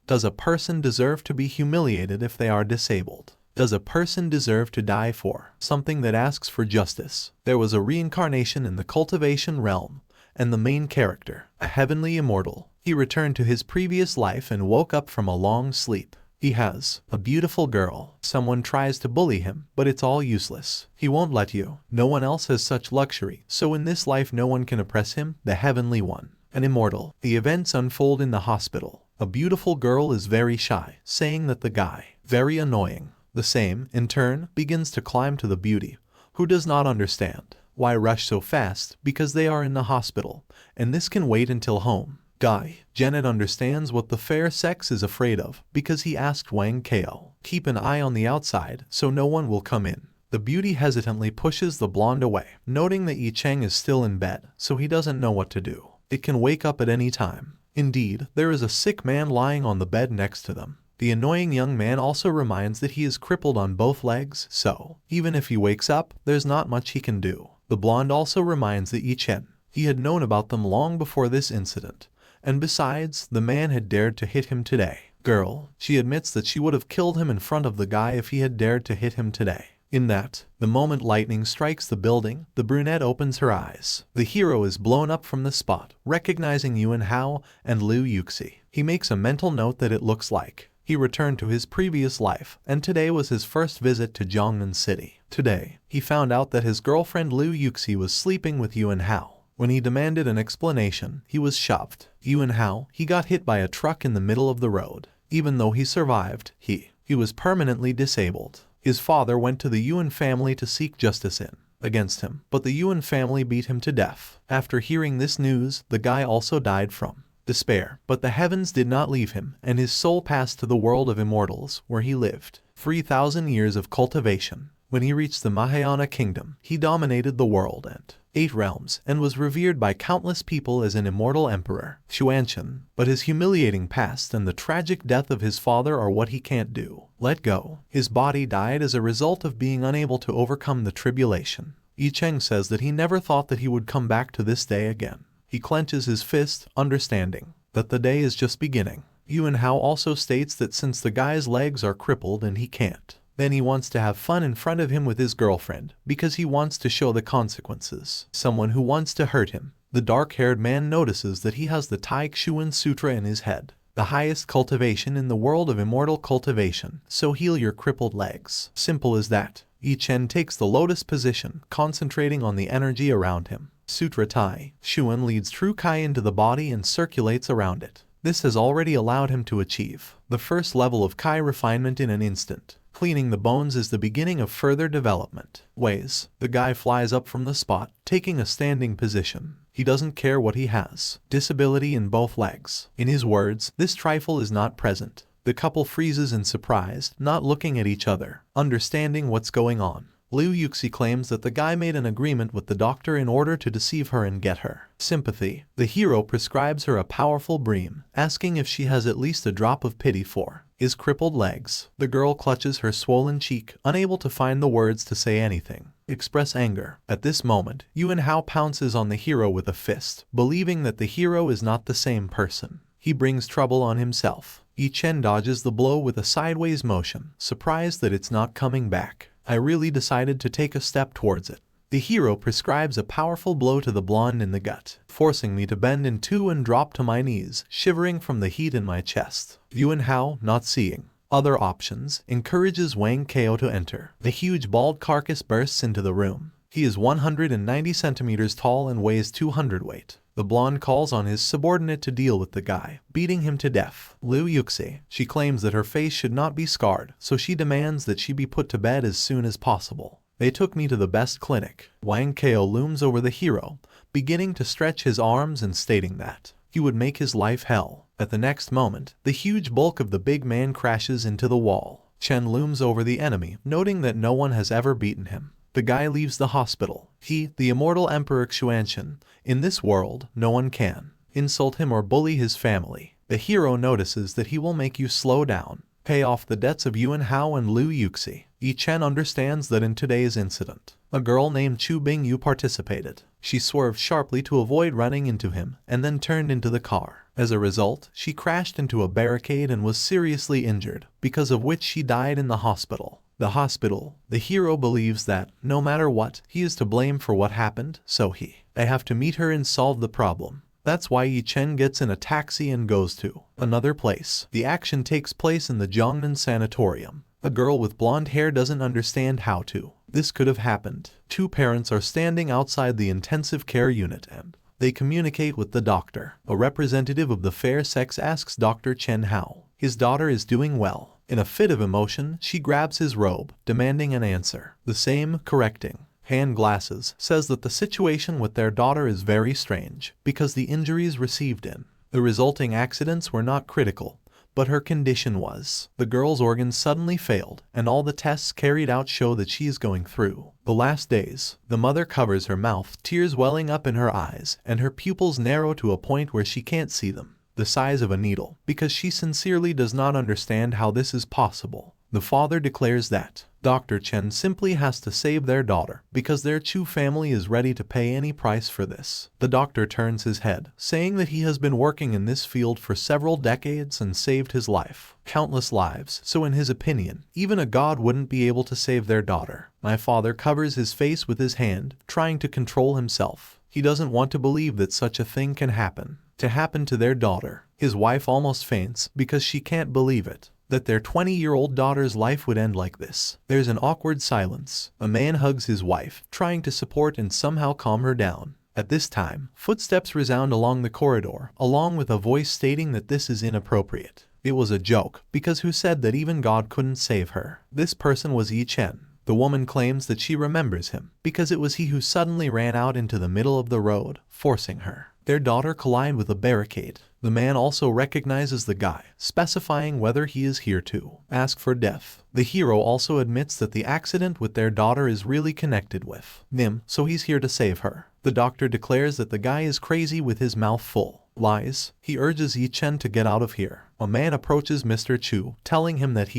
Does a person deserve to be humiliated if they are disabled? Does a person deserve to die for something that asks for justice? There was a reincarnation in the cultivation realm, and the main character, a heavenly immortal, he returned to his previous life and woke up from a long sleep. He has a beautiful girl. Someone tries to bully him, but it's all useless. He won't let you. No one else has such luxury, so in this life no one can oppress him, the heavenly one. An immortal. The events unfold in the hospital. A beautiful girl is very shy, saying that the guy, very annoying. The same, in turn, begins to climb to the beauty, who does not understand. Why rush so fast? Because they are in the hospital, and this can wait until home. Guy. Janet understands what the fair sex is afraid of, because he asked Wang Kao, keep an eye on the outside, so no one will come in. The beauty hesitantly pushes the blonde away, noting that Yi Cheng is still in bed, so he doesn't know what to do. It can wake up at any time. Indeed, there is a sick man lying on the bed next to them. The annoying young man also reminds that he is crippled on both legs, so, even if he wakes up, there's not much he can do. The blonde also reminds that Yi Chen, he had known about them long before this incident, and besides, the man had dared to hit him today. Girl, she admits that she would have killed him in front of the guy if he had dared to hit him today. In that, the moment lightning strikes the building, the brunette opens her eyes. The hero is blown up from the spot, recognizing Yuan Hao and Liu Yuxi. He makes a mental note that it looks like he returned to his previous life, and today was his first visit to Jiangnan City. Today, he found out that his girlfriend Liu Yuxi was sleeping with Yuan Hao. When he demanded an explanation, he was shoved. Yuan Hao, he got hit by a truck in the middle of the road. Even though he survived, he was permanently disabled. His father went to the Yuan family to seek justice against him, but the Yuan family beat him to death. After hearing this news, the guy also died from despair, but the heavens did not leave him, and his soul passed to the world of immortals, where he lived 3,000 years of cultivation. When he reached the Mahayana kingdom, he dominated the world and 8 realms, and was revered by countless people as an immortal emperor, Xuanchen. But his humiliating past and the tragic death of his father are what he can't do. Let go. His body died as a result of being unable to overcome the tribulation. Yi Cheng says that he never thought that he would come back to this day again. He clenches his fist, understanding that the day is just beginning. Yuan Hao also states that since the guy's legs are crippled and he can't, then he wants to have fun in front of him with his girlfriend, because he wants to show the consequences. Someone who wants to hurt him. The dark-haired man notices that he has the Tai Chuan Sutra in his head, the highest cultivation in the world of immortal cultivation, so heal your crippled legs. Simple as that. Yi Chen takes the lotus position, concentrating on the energy around him. Sutra Tai Chuan leads true Kai into the body and circulates around it. This has already allowed him to achieve the first level of Kai refinement in an instant. Cleaning the bones is the beginning of further development. Ways. The guy flies up from the spot, taking a standing position. He doesn't care what he has. Disability in both legs. In his words, this trifle is not present. The couple freezes in surprise, not looking at each other, understanding what's going on. Liu Yuxi claims that the guy made an agreement with the doctor in order to deceive her and get her sympathy. The hero prescribes her a powerful bream, asking if she has at least a drop of pity for his crippled legs. The girl clutches her swollen cheek, unable to find the words to say anything. Express anger. At this moment, Yuan Hao pounces on the hero with a fist, believing that the hero is not the same person. He brings trouble on himself. Yi Chen dodges the blow with a sideways motion, surprised that it's not coming back. I really decided to take a step towards it. The hero prescribes a powerful blow to the blonde in the gut, forcing me to bend in two and drop to my knees, shivering from the heat in my chest. Yuan Hao, not seeing other options, encourages Wang Kao to enter. The huge bald carcass bursts into the room. He is 190 centimeters tall and weighs 200 weight. The blonde calls on his subordinate to deal with the guy, beating him to death. Liu Yuxi. She claims that her face should not be scarred, so she demands that she be put to bed as soon as possible. They took me to the best clinic. Wang Kao looms over the hero, beginning to stretch his arms and stating that he would make his life hell. At the next moment, the huge bulk of the big man crashes into the wall. Chen looms over the enemy, noting that no one has ever beaten him. The guy leaves the hospital. He, the immortal Emperor Xuanchen, in this world, no one can insult him or bully his family. The hero notices that he will make you slow down, pay off the debts of Yuan Hao and Liu Yuxi. Yi Chen understands that in today's incident, a girl named Chu Bingyu participated. She swerved sharply to avoid running into him and then turned into the car. As a result, she crashed into a barricade and was seriously injured, because of which she died in the hospital. The hero believes that, no matter what, he is to blame for what happened, so they have to meet her and solve the problem. That's why Yi Chen gets in a taxi and goes to another place. The action takes place in the Jiangnan sanatorium. A girl with blonde hair doesn't understand how this could have happened. Two parents are standing outside the intensive care unit and they communicate with the doctor. A representative of the fair sex asks Dr. Chen how his daughter is doing well. In a fit of emotion, she grabs his robe, demanding an answer. The same, correcting hand glasses, says that the situation with their daughter is very strange, because the injuries received in the resulting accidents were not critical, but her condition was. The girl's organs suddenly failed, and all the tests carried out show that she is going through the last days. The mother covers her mouth, tears welling up in her eyes, and her pupils narrow to a point where she can't see them, the size of a needle, because she sincerely does not understand how this is possible. The father declares that Dr. Chen simply has to save their daughter because their Chu family is ready to pay any price for this. The doctor turns his head, saying that he has been working in this field for several decades and saved his life, countless lives, so in his opinion, even a god wouldn't be able to save their daughter. My father covers his face with his hand, trying to control himself. He doesn't want to believe that such a thing can happen to their daughter. His wife almost faints because she can't believe it, that their 20-year-old daughter's life would end like this. There's an awkward silence. A man hugs his wife, trying to support and somehow calm her down. At this time, footsteps resound along the corridor, along with a voice stating that this is inappropriate. It was a joke, because who said that even God couldn't save her? This person was Yi Chen. The woman claims that she remembers him, because it was he who suddenly ran out into the middle of the road, forcing her. Their daughter collide with a barricade. The man also recognizes the guy, specifying whether he is here to ask for death. The hero also admits that the accident with their daughter is really connected with him, so he's here to save her. The doctor declares that the guy is crazy with his mouth full lies. He urges Yi Chen to get out of here. A man approaches Mr. Chu, telling him that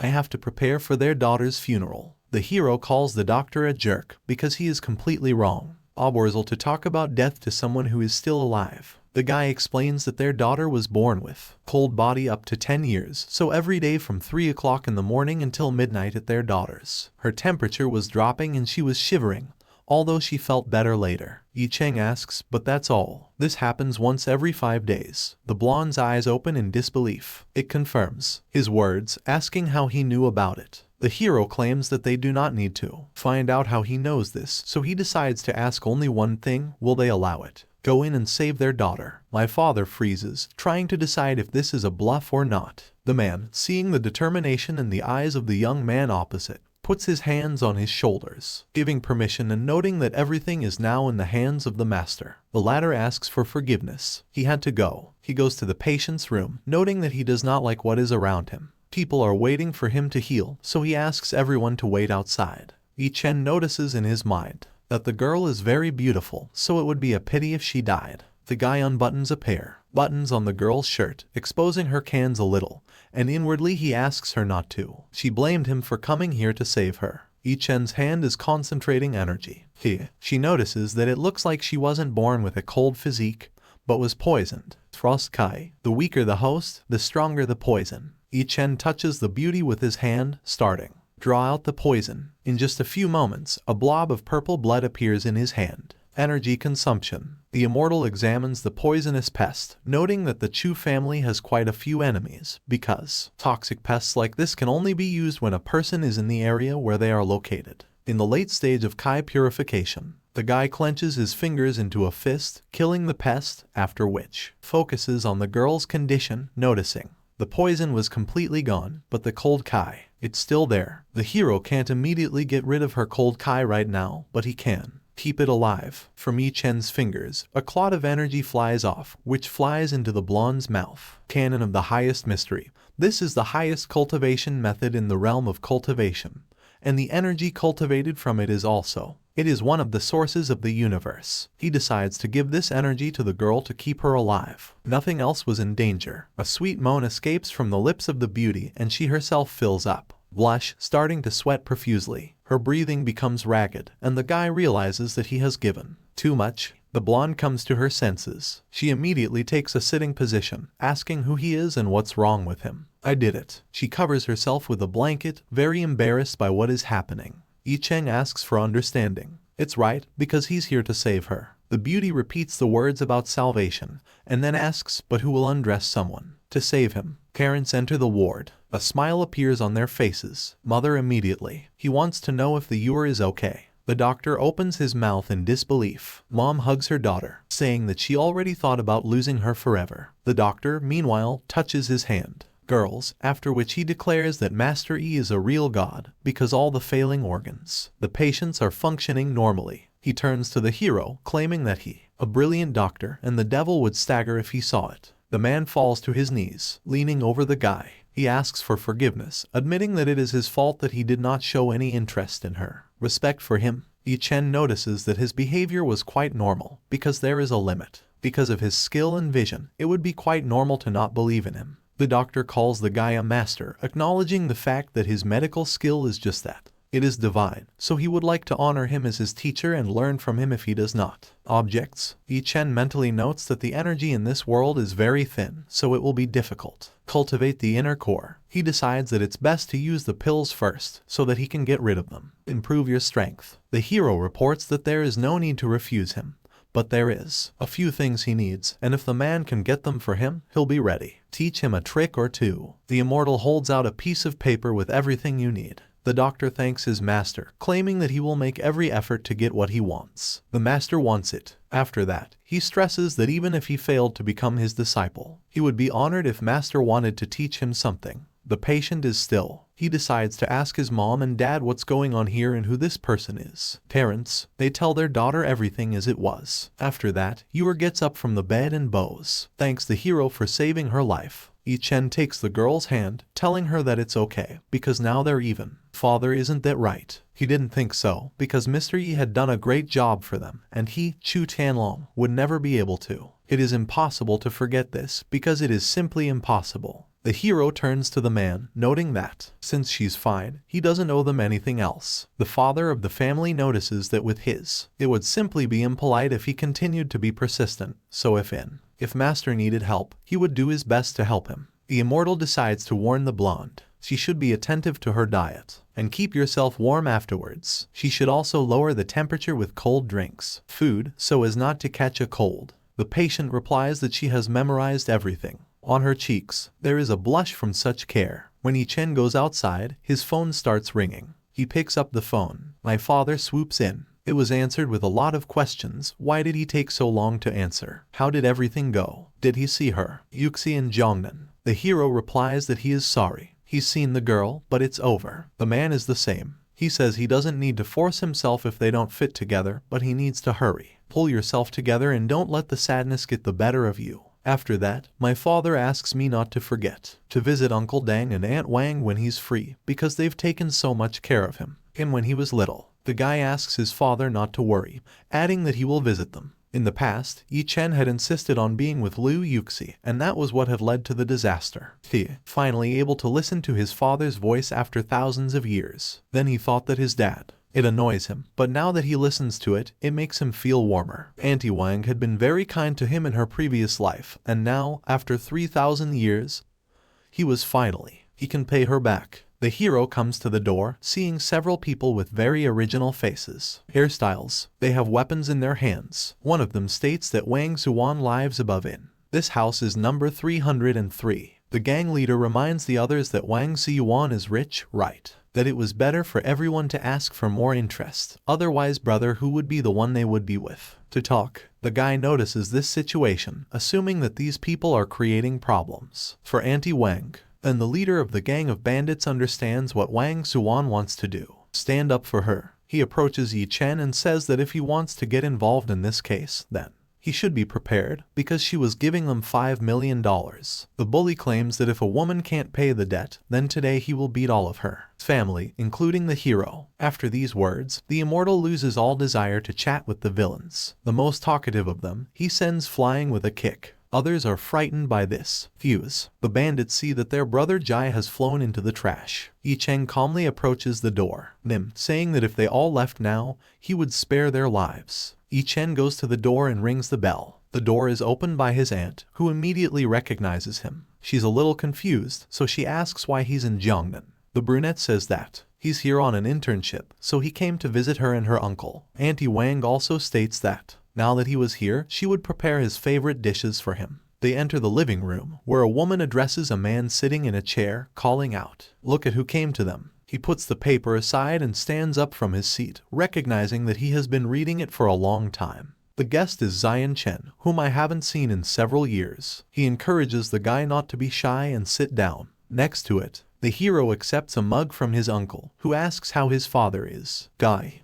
I have to prepare for their daughter's funeral. The hero calls the doctor a jerk because he is completely wrong. Obworsel to talk about death to someone who is still alive. The guy explains that their daughter was born with cold body up to 10 years, so every day from 3 o'clock in the morning until midnight at their daughter's, her temperature was dropping and she was shivering, although she felt better later. Yi Chen asks, but that's all. This happens once every 5 days. The blonde's eyes open in disbelief. It confirms his words, asking how he knew about it. The hero claims that they do not need to find out how he knows this, so he decides to ask only one thing: will they allow it? Go in and save their daughter. My father freezes, trying to decide if this is a bluff or not. The man, seeing the determination in the eyes of the young man opposite, puts his hands on his shoulders, giving permission and noting that everything is now in the hands of the master. The latter asks for forgiveness. He had to go. He goes to the patient's room, noting that he does not like what is around him. People are waiting for him to heal, so he asks everyone to wait outside. Yi Chen notices in his mind that the girl is very beautiful, so it would be a pity if she died. The guy unbuttons a pair buttons on the girl's shirt, exposing her cans a little, and inwardly he asks her not to. She blamed him for coming here to save her. Yi Chen's hand is concentrating energy. She notices that it looks like she wasn't born with a cold physique, but was poisoned. Frost Kai. The weaker the host, the stronger the poison. Yi Chen touches the beauty with his hand, starting draw out the poison. In just a few moments, a blob of purple blood appears in his hand. Energy consumption. The immortal examines the poisonous pest, noting that the Chu family has quite a few enemies, because toxic pests like this can only be used when a person is in the area where they are located. In the late stage of Kai purification, the guy clenches his fingers into a fist, killing the pest, after which focuses on the girl's condition, noticing the poison was completely gone, but the cold Kai, it's still there. The hero can't immediately get rid of her cold Kai right now, but he can keep it alive. From Yi Chen's fingers, a clot of energy flies off, which flies into the blonde's mouth. Canon of the highest mystery. This is the highest cultivation method in the realm of cultivation, and the energy cultivated from it is also. It is one of the sources of the universe. He decides to give this energy to the girl to keep her alive. Nothing else was in danger. A sweet moan escapes from the lips of the beauty and she herself fills up. blush, starting to sweat profusely. Her breathing becomes ragged, and the guy realizes that he has given too much. The blonde comes to her senses. She immediately takes a sitting position, asking who he is and what's wrong with him. I did it. She covers herself with a blanket, very embarrassed by what is happening. Yi Cheng asks for understanding. It's right, because he's here to save her. The beauty repeats the words about salvation, and then asks, but who will undress someone to save him? Parents enter the ward. A smile appears on their faces. Mother immediately. He wants to know if the Ewer is okay. The doctor opens his mouth in disbelief. Mom hugs her daughter, saying that she already thought about losing her forever. The doctor, meanwhile, touches his hand. Girls, after which he declares that Master Yi is a real god, because all the failing organs, the patients are functioning normally. He turns to the hero, claiming that he, a brilliant doctor, and the devil would stagger if he saw it. The man falls to his knees, leaning over the guy. He asks for forgiveness, admitting that it is his fault that he did not show any interest in her. Respect for him. Yi Chen notices that his behavior was quite normal, because there is a limit. Because of his skill and vision, it would be quite normal to not believe in him. The doctor calls the guy a master, acknowledging the fact that his medical skill is just that. It is divine, so he would like to honor him as his teacher and learn from him if he does not. Objects. Yi Chen mentally notes that the energy in this world is very thin, so it will be difficult. Cultivate the inner core. He decides that it's best to use the pills first, so that he can get rid of them. Improve your strength. The hero reports that there is no need to refuse him. But there is a few things he needs, and if the man can get them for him, he'll be ready. Teach him a trick or two. The immortal holds out a piece of paper with everything you need. The doctor thanks his master, claiming that he will make every effort to get what he wants. The master wants it. After that, he stresses that even if he failed to become his disciple, he would be honored if master wanted to teach him something. The patient is still. He decides to ask his mom and dad what's going on here and who this person is. Parents, they tell their daughter everything as it was. After that, Ewer gets up from the bed and bows. Thanks the hero for saving her life. Yi Chen takes the girl's hand, telling her that it's okay, because now they're even. Father, isn't that right? He didn't think so, because Mr. Yi had done a great job for them, and he, Chu Tianlong, would never be able to. It is impossible to forget this, because it is simply impossible. The hero turns to the man, noting that, since she's fine, he doesn't owe them anything else. The father of the family notices that with his, it would simply be impolite if he continued to be persistent, so if Master needed help, he would do his best to help him. The immortal decides to warn the blonde. She should be attentive to her diet, and keep yourself warm afterwards. She should also lower the temperature with cold drinks, food, so as not to catch a cold. The patient replies that she has memorized everything. On her cheeks, there is a blush from such care. When Yi Chen goes outside, his phone starts ringing. He picks up the phone. My father swoops in. It was answered with a lot of questions. Why did he take so long to answer? How did everything go? Did he see her? Yuxi and Zhongnan. The hero replies that he is sorry. He's seen the girl, but it's over. The man is the same. He says he doesn't need to force himself if they don't fit together, but he needs to hurry. Pull yourself together and don't let the sadness get the better of you. After that, my father asks me not to forget to visit Uncle Dang and Aunt Wang when he's free, because they've taken so much care of him. And when he was little, the guy asks his father not to worry, adding that he will visit them. In the past, Yi Chen had insisted on being with Liu Yuxi, and that was what had led to the disaster. He, finally able to listen to his father's voice after thousands of years. Then he thought that his dad. It annoys him, but now that he listens to it, it makes him feel warmer. Auntie Wang had been very kind to him in her previous life, and now, after 3,000 years, he can pay her back. The hero comes to the door, seeing several people with very original faces. Hairstyles. They have weapons in their hands. One of them states that Wang Zuan lives above in. This house is number 303. The gang leader reminds the others that Wang Ziyuan is rich, right? That it was better for everyone to ask for more interest. Otherwise, brother, who would be the one they would be with? To talk. The guy notices this situation, assuming that these people are creating problems for Auntie Wang. And the leader of the gang of bandits understands what Wang Zuan wants to do. Stand up for her. He approaches Yi Chen and says that if he wants to get involved in this case, then he should be prepared, because she was giving them $5 million. The bully claims that if a woman can't pay the debt, then today he will beat all of her family, including the hero. After these words, the immortal loses all desire to chat with the villains. The most talkative of them, he sends flying with a kick. Others are frightened by this fuse. The bandits see that their brother Jai has flown into the trash. Yi Cheng calmly approaches the door, saying that if they all left now, he would spare their lives. Yi Cheng goes to the door and rings the bell. The door is opened by his aunt, who immediately recognizes him. She's a little confused, so she asks why he's in Jiangnan. The brunette says that he's here on an internship, so he came to visit her and her uncle. Auntie Wang also states that now that he was here, she would prepare his favorite dishes for him. They enter the living room, where a woman addresses a man sitting in a chair, calling out, "Look at who came to them." He puts the paper aside and stands up from his seat, recognizing that he has been reading it for a long time. The guest is Zion Chen, whom I haven't seen in several years. He encourages the guy not to be shy and sit down. Next to it, the hero accepts a mug from his uncle, who asks how his father is.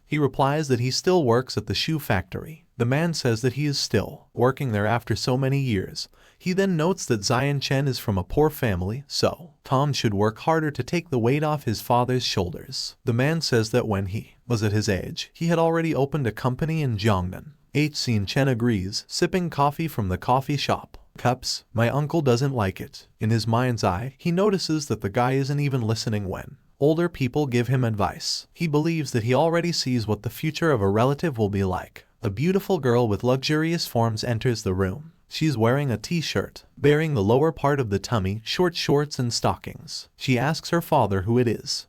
He replies that he still works at the shoe factory. The man says that he is still working there after so many years. He then notes that Zion Chen is from a poor family, so Tom should work harder to take the weight off his father's shoulders. The man says that when he was at his age, he had already opened a company in Jiangnan. Zion Chen agrees, sipping coffee from the coffee shop. Cups, my uncle doesn't like it. In his mind's eye, he notices that the guy isn't even listening when older people give him advice. He believes that he already sees what the future of a relative will be like. A beautiful girl with luxurious forms enters the room. She's wearing a t-shirt, bearing the lower part of the tummy, short shorts and stockings. She asks her father who it is.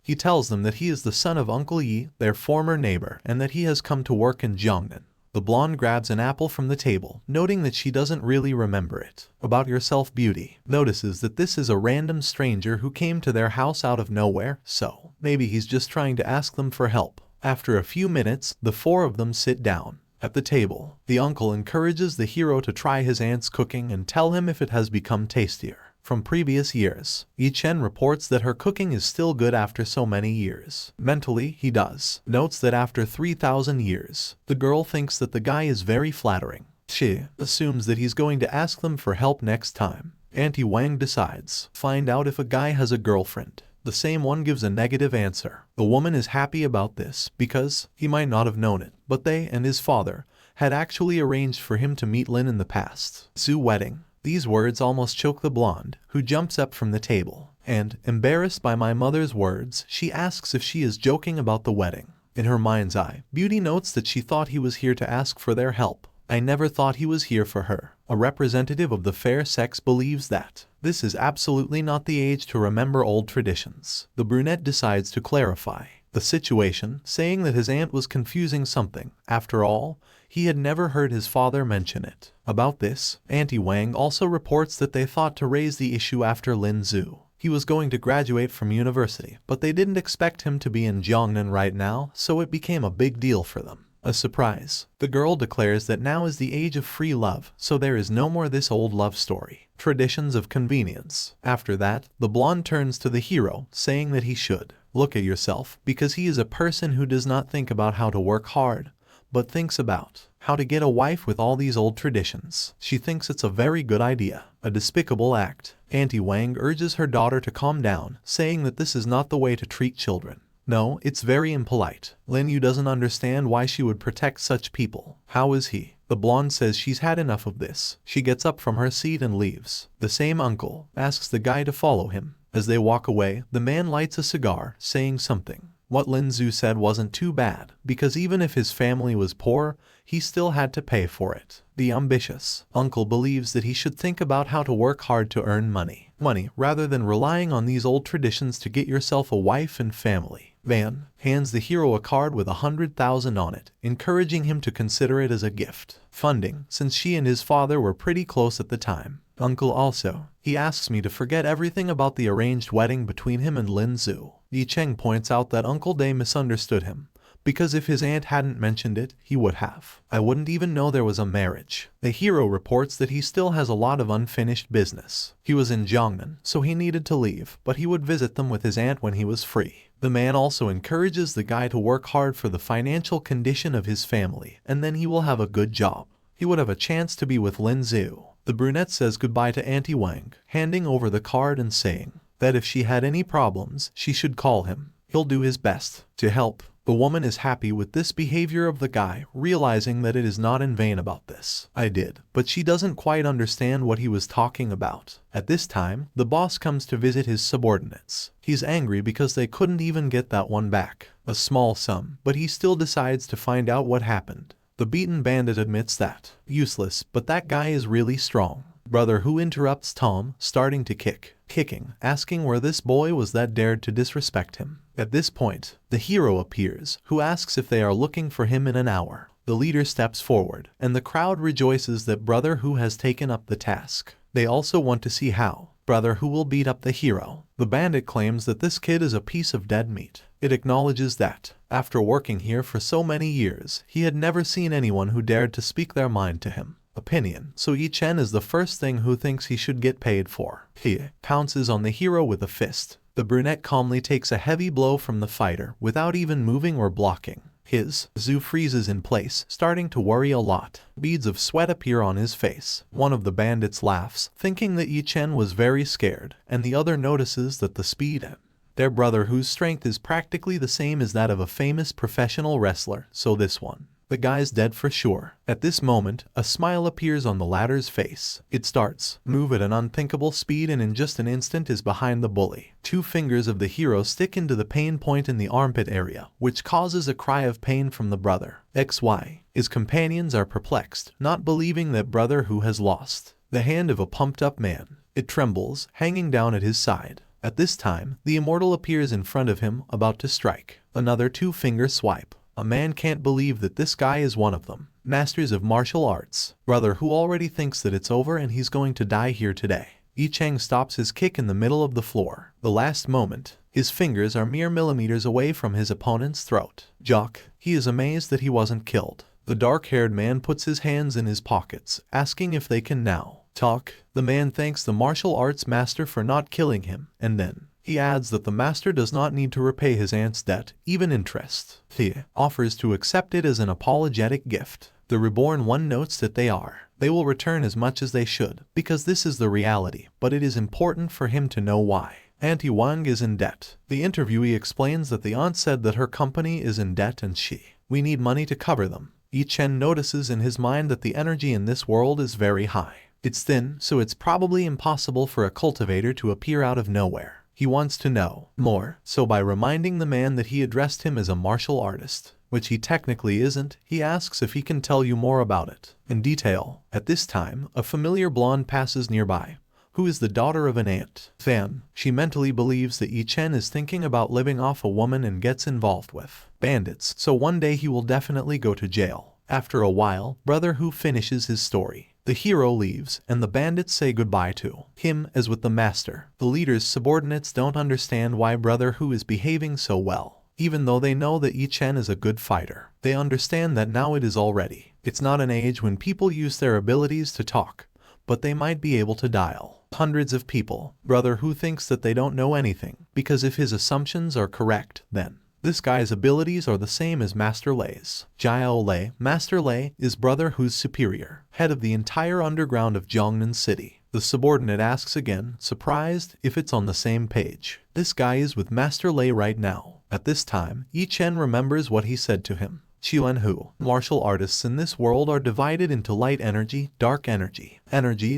He tells them that he is the son of Uncle Yi, their former neighbor, and that he has come to work in Jiangnan. The blonde grabs an apple from the table, noting that she doesn't really remember it. About yourself beauty notices that this is a random stranger who came to their house out of nowhere, so maybe he's just trying to ask them for help. After a few minutes, the four of them sit down. At the table, the uncle encourages the hero to try his aunt's cooking and tell him if it has become tastier from previous years. Yi Chen reports that her cooking is still good after so many years. Mentally, he notes that after 3,000 years, the girl thinks that the guy is very flattering. She assumes that he's going to ask them for help next time. Auntie Wang decides, find out if a guy has a girlfriend. The same one gives a negative answer. The woman is happy about this because he might not have known it, but they and his father had actually arranged for him to meet Lin in the past. Zhu wedding. These words almost choke the blonde, who jumps up from the table, and, embarrassed by my mother's words, she asks if she is joking about the wedding. In her mind's eye, Beauty notes that she thought he was here to ask for their help. I never thought he was here for her. A representative of the fair sex believes that this is absolutely not the age to remember old traditions. The brunette decides to clarify the situation, saying that his aunt was confusing something. After all, he had never heard his father mention it. About this, Auntie Wang also reports that they thought to raise the issue after Lin Zhu. He was going to graduate from university, but they didn't expect him to be in Jiangnan right now, so it became a big deal for them. A surprise. The girl declares that now is the age of free love, so there is no more this old love story. Traditions of convenience. After that, the blonde turns to the hero, saying that he should look at yourself, because he is a person who does not think about how to work hard, but thinks about how to get a wife with all these old traditions. She thinks it's a very good idea. A despicable act. Auntie Wang urges her daughter to calm down, saying that this is not the way to treat children. No, it's very impolite. Lin Yu doesn't understand why she would protect such people. How is he? The blonde says she's had enough of this. She gets up from her seat and leaves. The same uncle asks the guy to follow him. As they walk away, the man lights a cigar, saying something. What Lin Zhu said wasn't too bad, because even if his family was poor, he still had to pay for it. The ambitious uncle believes that he should think about how to work hard to earn money, rather than relying on these old traditions to get yourself a wife and family. Van hands the hero a card with 100,000 on it, encouraging him to consider it as a gift. Funding, since she and his father were pretty close at the time. Uncle also. He asks me to forget everything about the arranged wedding between him and Lin Zhu. Yi Cheng points out that Uncle Day misunderstood him, because if his aunt hadn't mentioned it, he would have. I wouldn't even know there was a marriage. The hero reports that he still has a lot of unfinished business. He was in Jiangnan, so he needed to leave, but he would visit them with his aunt when he was free. The man also encourages the guy to work hard for the financial condition of his family, and then he will have a good job. He would have a chance to be with Lin Zhu. The brunette says goodbye to Auntie Wang, handing over the card and saying that if she had any problems, she should call him. He'll do his best to help. The woman is happy with this behavior of the guy, realizing that it is not in vain about this. I did, but she doesn't quite understand what he was talking about. At this time, the boss comes to visit his subordinates. He's angry because they couldn't even get that one back. A small sum, but he still decides to find out what happened. The beaten bandit admits that. Useless, but that guy is really strong. Brother who interrupts Tom, starting to kicking, asking where this boy was that dared to disrespect him. At this point, the hero appears, who asks if they are looking for him in an hour. The leader steps forward, and the crowd rejoices that Brother who has taken up the task. They also want to see how Brother who will beat up the hero. The bandit claims that this kid is a piece of dead meat. It acknowledges that, after working here for so many years, he had never seen anyone who dared to speak their mind to him. Opinion. So Yi-Chen is the first thing who thinks he should get paid for. He pounces on the hero with a fist. The brunette calmly takes a heavy blow from the fighter without even moving or blocking. His Zhu freezes in place, starting to worry a lot. Beads of sweat appear on his face. One of the bandits laughs, thinking that Yi-Chen was very scared, and the other notices that the speed their brother whose strength is practically the same as that of a famous professional wrestler, so this one. The guy's dead for sure. At this moment, a smile appears on the latter's face. It starts, move at an unthinkable speed, and in just an instant is behind the bully. 2 fingers of the hero stick into the pain point in the armpit area, which causes a cry of pain from the brother. XY. His companions are perplexed, not believing that Brother who has lost. The hand of a pumped up man. It trembles, hanging down at his side. At this time, the immortal appears in front of him, about to strike. Another 2-finger swipe. A man can't believe that this guy is one of them. Masters of martial arts. Brother who already thinks that it's over and he's going to die here today. Yi-Chen stops his kick in the middle of the floor. The last moment, his fingers are mere millimeters away from his opponent's throat. Jock. He is amazed that he wasn't killed. The dark-haired man puts his hands in his pockets, asking if they can now talk. The man thanks the martial arts master for not killing him, and then he adds that the master does not need to repay his aunt's debt, even interest. He offers to accept it as an apologetic gift. The Reborn one notes that they will return as much as they should, because this is the reality, but it is important for him to know why. Auntie Wang is in debt. The interviewee explains that the aunt said that her company is in debt and we need money to cover them. Yi-Chen notices in his mind that the energy in this world is very high. It's thin, so it's probably impossible for a cultivator to appear out of nowhere. He wants to know more, so by reminding the man that he addressed him as a martial artist, which he technically isn't, he asks if he can tell you more about it in detail. At this time, a familiar blonde passes nearby, who is the daughter of an aunt. Then, she mentally believes that Yi-Chen is thinking about living off a woman and gets involved with bandits, so one day he will definitely go to jail. After a while, Brother who finishes his story. The hero leaves, and the bandits say goodbye to him. As with the master, the leader's subordinates don't understand why Brother who is behaving so well. Even though they know that Yi-Chen is a good fighter, they understand that now it is already. It's not an age when people use their abilities to talk, but they might be able to dial hundreds of people. Brother who thinks that they don't know anything, because if his assumptions are correct, then this guy's abilities are the same as Master Lei's. Jiao Lei. Master Lei is Brother who's superior, head of the entire underground of Jiangnan City. The subordinate asks again, surprised, if it's on the same page. This guy is with Master Lei right now. At this time, Yi-Chen remembers what he said to him. Qianhu. Martial artists in this world are divided into light energy, dark energy,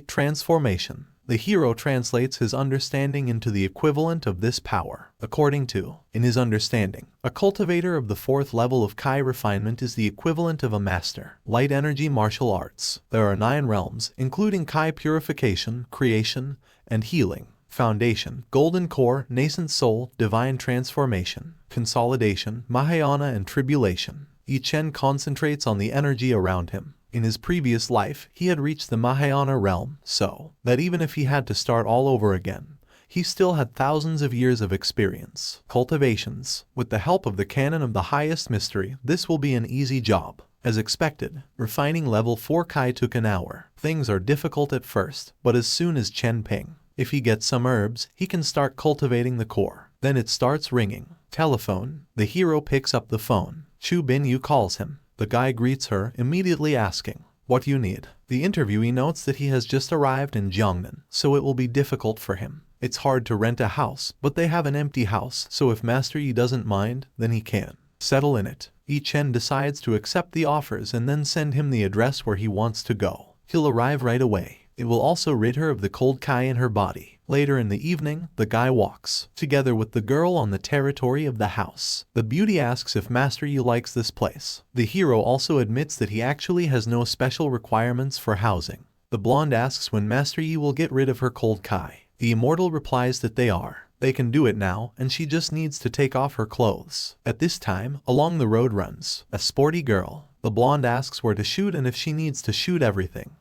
transformation. The hero translates his understanding into the equivalent of this power. According to, in his understanding, a cultivator of the 4th level of Kai refinement is the equivalent of a master. Light energy martial arts. There are 9 realms, including Kai purification, creation, and healing. Foundation, golden core, nascent soul, divine transformation, consolidation, Mahayana, and tribulation. Yi-Chen concentrates on the energy around him. In his previous life, he had reached the Mahayana realm, so that even if he had to start all over again, he still had thousands of years of experience. Cultivations. With the help of the canon of the highest mystery, this will be an easy job. As expected, refining level 4 Kai took an hour. Things are difficult at first, but as soon as Chen Ping, if he gets some herbs, he can start cultivating the core. Then it starts ringing. Telephone. The hero picks up the phone. Chu Bin-yu calls him. The guy greets her, immediately asking, "What you need?" The interviewee notes that he has just arrived in Jiangnan, so it will be difficult for him. It's hard to rent a house, but they have an empty house, so if Master Yi doesn't mind, then he can. settle in it. Chen decides to accept the offers and then send him the address where he wants to go. He'll arrive right away. It will also rid her of the cold Kai in her body. Later in the evening, the guy walks, together with the girl, on the territory of the house. The beauty asks if Master Yi likes this place. The hero also admits that he actually has no special requirements for housing. The blonde asks when Master Yi will get rid of her cold Kai. The immortal replies that they are. They can do it now, and she just needs to take off her clothes. At this time, along the road runs a sporty girl. The blonde asks where to shoot and if she needs to shoot everything.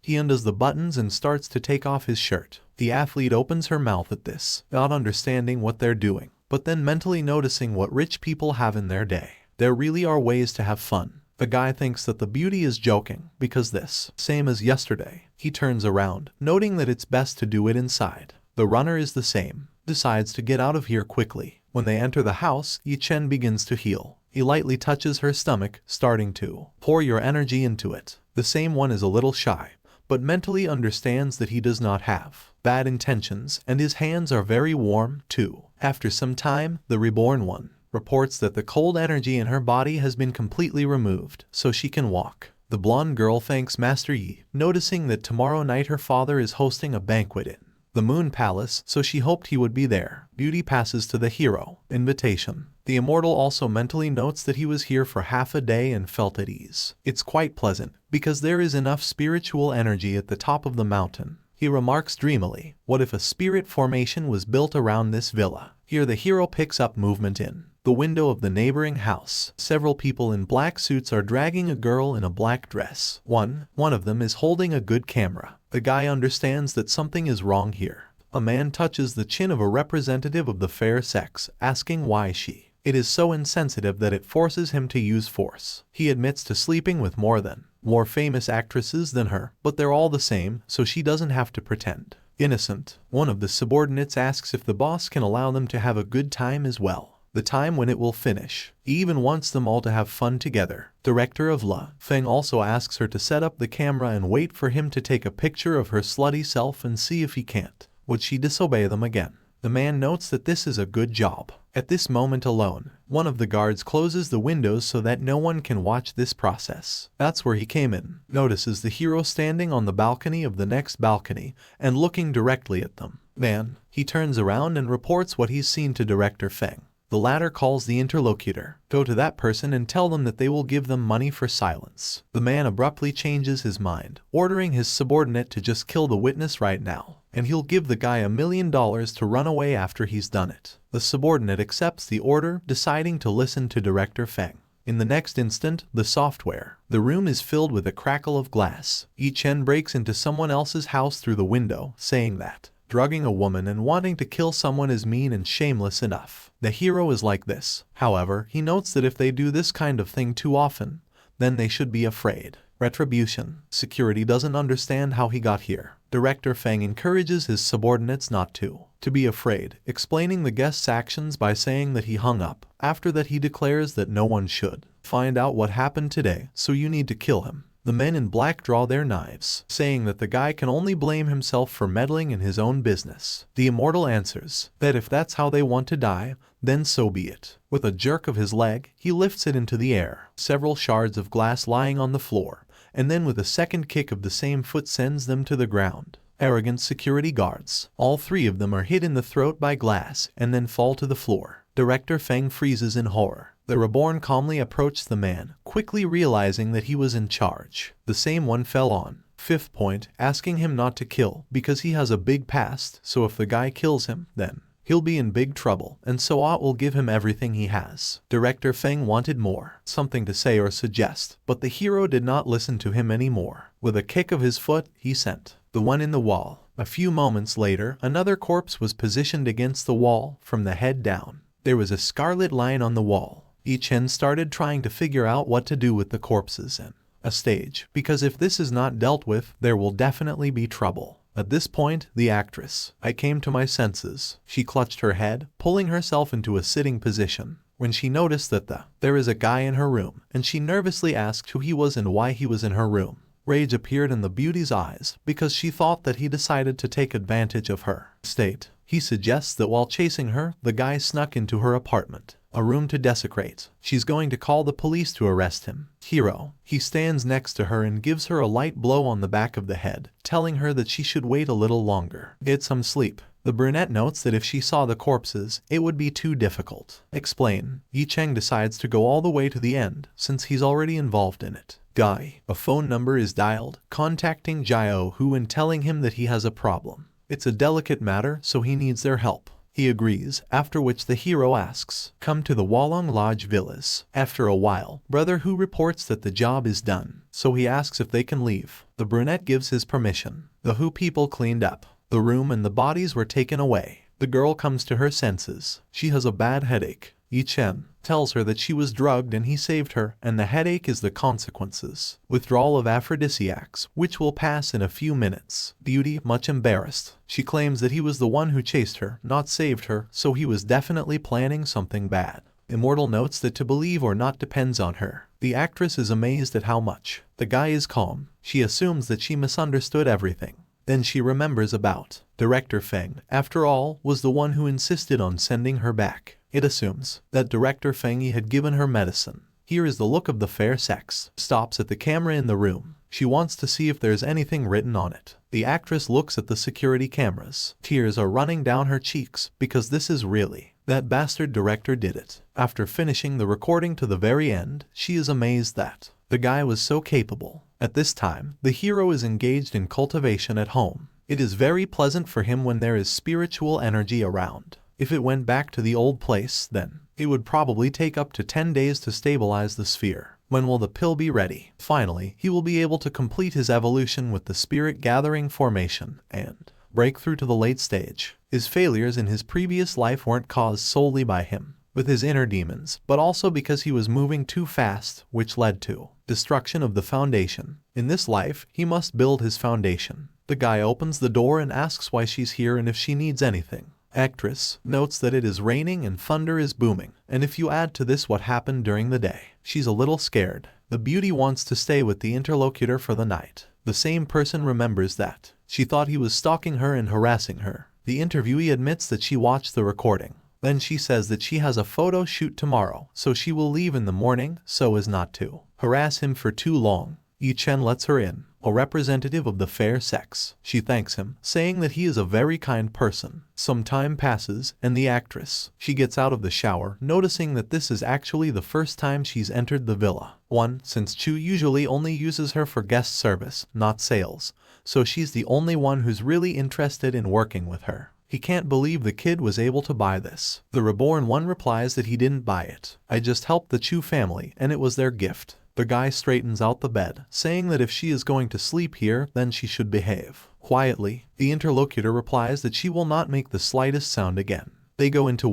He undoes the buttons and starts to take off his shirt. The athlete opens her mouth at this, not understanding what they're doing, but then mentally noticing what rich people have in their day. There really are ways to have fun. The guy thinks that the beauty is joking, because this, same as yesterday. He turns around, noting that it's best to do it inside. The runner is the same, decides to get out of here quickly. When they enter the house, Chen begins to heal. He lightly touches her stomach, starting to pour your energy into it. The same one is a little shy, but mentally understands that he does not have bad intentions, and his hands are very warm, too. After some time, the reborn one reports that the cold energy in her body has been completely removed, so she can walk. The blonde girl thanks Master Yi, noticing that tomorrow night her father is hosting a banquet in the Moon Palace, so she hoped he would be there. Beauty passes to the hero. Invitation. The immortal also mentally notes that he was here for half a day and felt at ease. It's quite pleasant, because there is enough spiritual energy at the top of the mountain. He remarks dreamily, what if a spirit formation was built around this villa? Here the hero picks up movement in the window of the neighboring house. Several people in black suits are dragging a girl in a black dress. One of them is holding a good camera. The guy understands that something is wrong here. A man touches the chin of a representative of the fair sex, asking why she. It is so insensitive that it forces him to use force. He admits to sleeping with more famous actresses than her, but they're all the same, so she doesn't have to pretend. Innocent. One of the subordinates asks if the boss can allow them to have a good time as well. The time when it will finish. He even wants them all to have fun together. Director of La Feng also asks her to set up the camera and wait for him to take a picture of her slutty self and see if he can't. Would she disobey them again? The man notes that this is a good job. At this moment alone, one of the guards closes the windows so that no one can watch this process. That's where he came in. Notices the hero standing on the balcony of the next balcony and looking directly at them. Then, he turns around and reports what he's seen to Director Feng. The latter calls the interlocutor. Go to that person and tell them that they will give them money for silence. The man abruptly changes his mind, ordering his subordinate to just kill the witness right now, and he'll give the guy $1 million to run away after he's done it. The subordinate accepts the order, deciding to listen to Director Feng. In the next instant, the software. The room is filled with a crackle of glass. Chen breaks into someone else's house through the window, saying that drugging a woman and wanting to kill someone is mean and shameless enough. The hero is like this. However, he notes that if they do this kind of thing too often, then they should be afraid. Retribution. Security doesn't understand how he got here. Director Feng encourages his subordinates not to be afraid, explaining the guest's actions by saying that he hung up. After that, he declares that no one should find out what happened today, so you need to kill him. The men in black draw their knives, saying that the guy can only blame himself for meddling in his own business. The immortal answers that if that's how they want to die, then so be it. With a jerk of his leg, he lifts it into the air, several shards of glass lying on the floor, and then with a second kick of the same foot sends them to the ground. Arrogant security guards. All three of them are hit in the throat by glass and then fall to the floor. Director Feng freezes in horror. The Reborn calmly approached the man, quickly realizing that he was in charge. The same one fell on. Fifth point, asking him not to kill, because he has a big past, so if the guy kills him, then he'll be in big trouble, and so Ott will give him everything he has. Director Feng wanted more, something to say or suggest, but the hero did not listen to him anymore. With a kick of his foot, he sent the one in the wall. A few moments later, another corpse was positioned against the wall, from the head down. There was a scarlet line on the wall. Chen started trying to figure out what to do with the corpses in a stage, because if this is not dealt with, there will definitely be trouble. At this point, the actress, I came to my senses. She clutched her head, pulling herself into a sitting position. When she noticed that there is a guy in her room, and she nervously asked who he was and why he was in her room. Rage appeared in the beauty's eyes because she thought that he decided to take advantage of her state. He suggests that while chasing her, the guy snuck into her apartment, a room to desecrate. She's going to call the police to arrest him. Hero. He stands next to her and gives her a light blow on the back of the head, telling her that she should wait a little longer. Get some sleep. The brunette notes that if she saw the corpses, it would be too difficult. Explain. Yi Cheng decides to go all the way to the end, since he's already involved in it. Guy. A phone number is dialed, contacting Jiao Hu and telling him that he has a problem. It's a delicate matter, so he needs their help. He agrees, after which the hero asks, "Come to the Walong Lodge villas." After a while, Brother Hu reports that the job is done, so he asks if they can leave. The brunette gives his permission. The Hu people cleaned up the room and the bodies were taken away. The girl comes to her senses. She has a bad headache. Yi Chen tells her that she was drugged and he saved her, and the headache is the consequences. Withdrawal of aphrodisiacs, which will pass in a few minutes. Beauty, much embarrassed. She claims that he was the one who chased her, not saved her, so he was definitely planning something bad. Immortal notes that to believe or not depends on her. The actress is amazed at how much. The guy is calm. She assumes that she misunderstood everything. Then she remembers about Director Feng, after all, was the one who insisted on sending her back. It assumes that Director Feng had given her medicine. Here is the look of the fair sex. Stops at the camera in the room. She wants to see if there's anything written on it. The actress looks at the security cameras. Tears are running down her cheeks because this is really that bastard director did it. After finishing the recording to the very end, she is amazed that the guy was so capable. At this time, the hero is engaged in cultivation at home. It is very pleasant for him when there is spiritual energy around. If it went back to the old place, then it would probably take up to 10 days to stabilize the sphere. When will the pill be ready? Finally, he will be able to complete his evolution with the spirit gathering formation and break through to the late stage. His failures in his previous life weren't caused solely by him with his inner demons, but also because he was moving too fast, which led to destruction of the foundation. In this life, he must build his foundation. The guy opens the door and asks why she's here and if she needs anything. Actress notes that it is raining and thunder is booming, and if you add to this what happened during the day, she's a little scared. The beauty wants to stay with the interlocutor for the night. The same person remembers that she thought he was stalking her and harassing her. The interviewee admits that she watched the recording. Then she says that she has a photo shoot tomorrow, so she will leave in the morning so as not to harass him for too long. Yi Chen lets her in, a representative of the fair sex. She thanks him, saying that he is a very kind person. Some time passes, and the actress, she gets out of the shower, noticing that this is actually the first time she's entered the villa. Since Chu usually only uses her for guest service, not sales, so she's the only one who's really interested in working with her. He can't believe the kid was able to buy this. The Reborn one replies that he didn't buy it. I just helped the Chu family, and it was their gift. The guy straightens out the bed, saying that if she is going to sleep here, then she should behave. Quietly, the interlocutor replies that she will not make the slightest sound again. They go into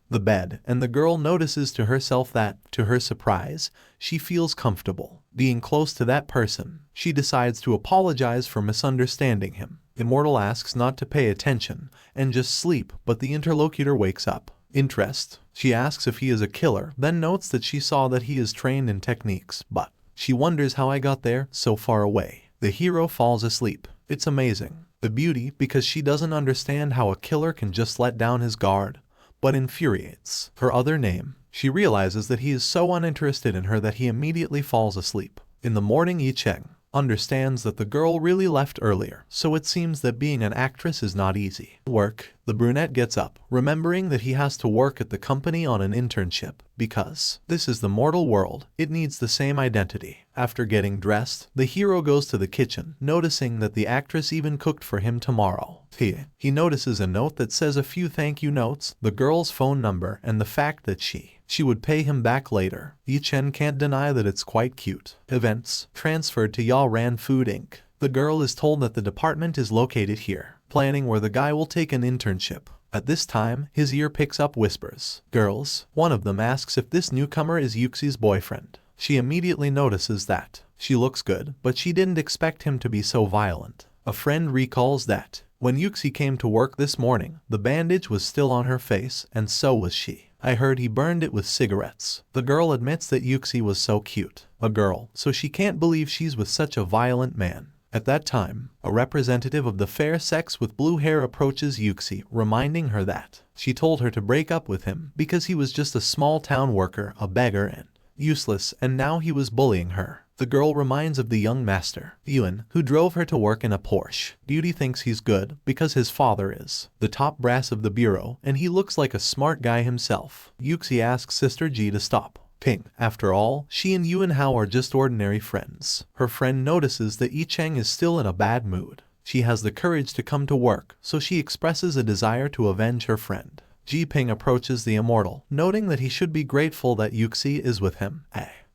the bed, and the girl notices to herself that, to her surprise, she feels comfortable being close to that person. She decides to apologize for misunderstanding him. Immortal asks not to pay attention and just sleep, but the interlocutor wakes up. Interest. She asks if he is a killer, then notes that she saw that he is trained in techniques, but she wonders how I got there so far away. The hero falls asleep. It's amazing. The beauty, because she doesn't understand how a killer can just let down his guard, but infuriates. Her other name. She realizes that he is so uninterested in her that he immediately falls asleep. In the morning, Yi Cheng understands that the girl really left earlier, so it seems that being an actress is not easy. Work. The brunette gets up, remembering that he has to work at the company on an internship, because this is the mortal world, it needs the same identity. After getting dressed, the hero goes to the kitchen, noticing that the actress even cooked for him tomorrow. He notices a note that says a few thank you notes, the girl's phone number, and the fact that she would pay him back later. Yi Chen can't deny that it's quite cute. Events. Transferred to Ya Ran Food Inc. The girl is told that the department is located here, planning where the guy will take an internship. At this time, his ear picks up whispers. Girls. One of them asks if this newcomer is Yuxi's boyfriend. She immediately notices that she looks good, but she didn't expect him to be so violent. A friend recalls that when Yuxi came to work this morning, the bandage was still on her face, and so was she. I heard he burned it with cigarettes. The girl admits that Yuxi was so cute. A girl, so she can't believe she's with such a violent man. At that time, a representative of the fair sex with blue hair approaches Yuxi, reminding her that she told her to break up with him because he was just a small-town worker, a beggar and useless, and now he was bullying her. The girl reminds of the young master, Yuan, who drove her to work in a Porsche. Beauty thinks he's good because his father is the top brass of the bureau and he looks like a smart guy himself. Yuxi asks Sister Ji to stop. Ping. After all, she and Yuan Hao are just ordinary friends. Her friend notices that Yi Cheng is still in a bad mood. She has the courage to come to work, so she expresses a desire to avenge her friend. Ji Ping approaches the immortal, noting that he should be grateful that Yuxi is with him.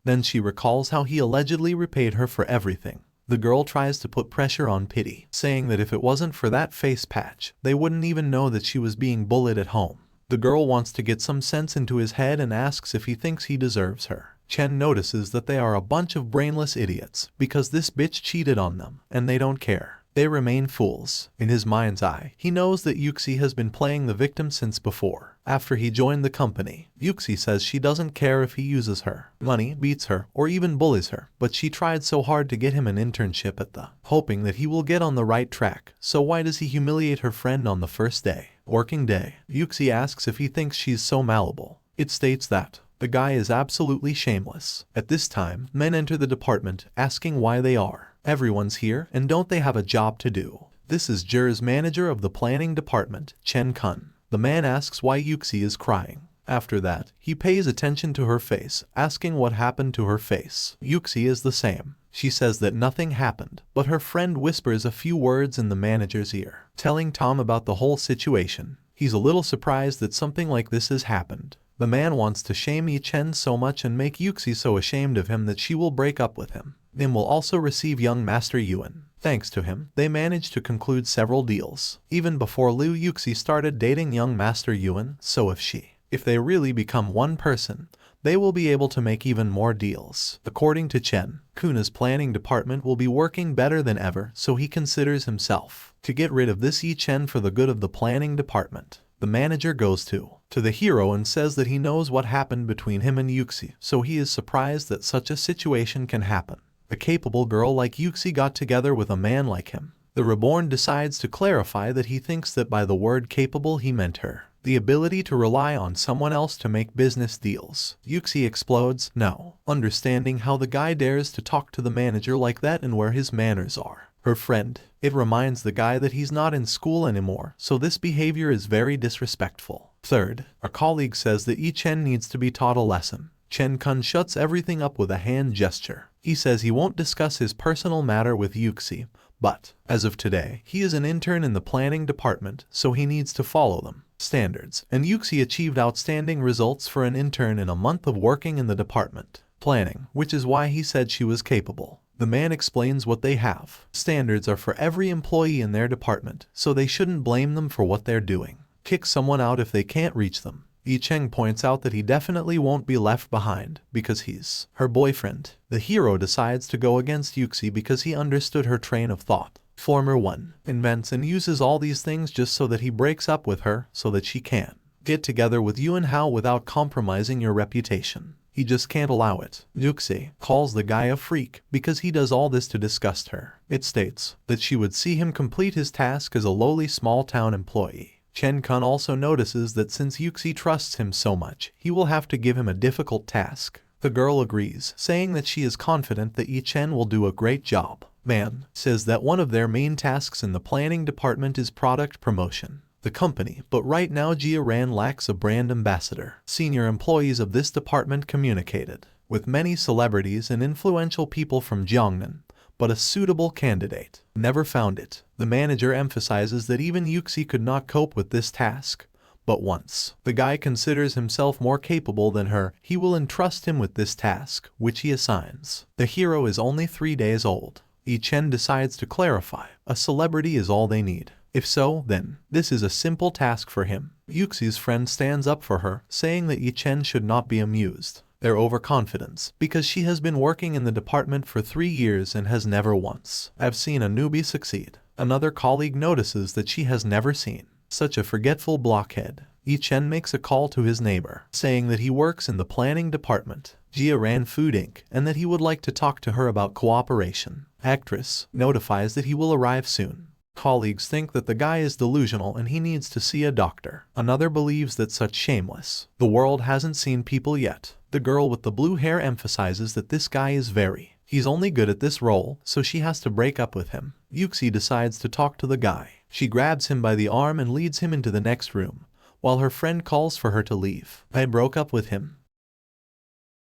Then she recalls how he allegedly repaid her for everything. The girl tries to put pressure on Pity, saying that if it wasn't for that face patch, they wouldn't even know that she was being bullied at home. The girl wants to get some sense into his head and asks if he thinks he deserves her. Chen notices that they are a bunch of brainless idiots because this bitch cheated on them, and they don't care. They remain fools. In his mind's eye, he knows that Yuxi has been playing the victim since before. After he joined the company, Yuxi says she doesn't care if he uses her, money, beats her, or even bullies her, but she tried so hard to get him an internship at the, hoping that he will get on the right track, so why does he humiliate her friend on the first day? Working day. Yuxi asks if he thinks she's so malleable. It states that the guy is absolutely shameless. At this time, men enter the department, asking why they are. Everyone's here, and don't they have a job to do? This is Jur's manager of the planning department, Chen Kun. The man asks why Yuxi is crying. After that, he pays attention to her face, asking what happened to her face. Yuxi is the same. She says that nothing happened, but her friend whispers a few words in the manager's ear, telling Tom about the whole situation. He's a little surprised that something like this has happened. The man wants to shame Yi Chen so much and make Yuxi so ashamed of him that she will break up with him. Nim will also receive young Master Yuan. Thanks to him, they managed to conclude several deals. Even before Liu Yuxi started dating young Master Yuan, so if they really become one person, they will be able to make even more deals. According to Chen, Kuna's planning department will be working better than ever, so he considers himself to get rid of this Yi Chen for the good of the planning department. The manager goes to the hero and says that he knows what happened between him and Yuxi, so he is surprised that such a situation can happen. A capable girl like Yuxi got together with a man like him. The Reborn decides to clarify that he thinks that by the word capable he meant her. The ability to rely on someone else to make business deals. Yuxi explodes, no, understanding how the guy dares to talk to the manager like that and where his manners are. Her friend, it reminds the guy that he's not in school anymore, so this behavior is very disrespectful. Third, our colleague says that Yi Chen needs to be taught a lesson. Chen Kun shuts everything up with a hand gesture. He says he won't discuss his personal matter with Yuxi, but, as of today, he is an intern in the planning department, so he needs to follow them. Standards, and Yuxi achieved outstanding results for an intern in a month of working in the department. Planning, which is why he said she was capable. The man explains what they have. Standards are for every employee in their department, so they shouldn't blame them for what they're doing. Kick someone out if they can't reach them. Yi Cheng points out that he definitely won't be left behind, because he's her boyfriend. The hero decides to go against Yuxi because he understood her train of thought. Former one invents and uses all these things just so that he breaks up with her so that she can get together with Yuan Hao without compromising your reputation. He just can't allow it. Yuxi calls the guy a freak because he does all this to disgust her. It states that she would see him complete his task as a lowly small-town employee. Chen Kun also notices that since Yuxi trusts him so much, he will have to give him a difficult task. The girl agrees, saying that she is confident that Yi Chen will do a great job. Man says that one of their main tasks in the planning department is product promotion. The company, but right now Jia Ran lacks a brand ambassador. Senior employees of this department communicated with many celebrities and influential people from Jiangnan, but a suitable candidate never found it. The manager emphasizes that even Yuxi could not cope with this task. But once the guy considers himself more capable than her, he will entrust him with this task, which he assigns. The hero is only 3 days old. Yi Chen decides to clarify, a celebrity is all they need. If so, then this is a simple task for him. Yuxi's friend stands up for her, saying that Yi Chen should not be amused. Their overconfidence, because she has been working in the department for 3 years and has never once have seen a newbie succeed. Another colleague notices that she has never seen such a forgetful blockhead. Chen makes a call to his neighbor, saying that he works in the planning department, Jia ran Food Inc., and that he would like to talk to her about cooperation. Actress notifies that he will arrive soon. Colleagues think that the guy is delusional and he needs to see a doctor. Another believes that such shameless. The world hasn't seen people yet. The girl with the blue hair emphasizes that this guy is he's only good at this role, so she has to break up with him. Yuxi decides to talk to the guy. She grabs him by the arm and leads him into the next room, while her friend calls for her to leave. I broke up with him.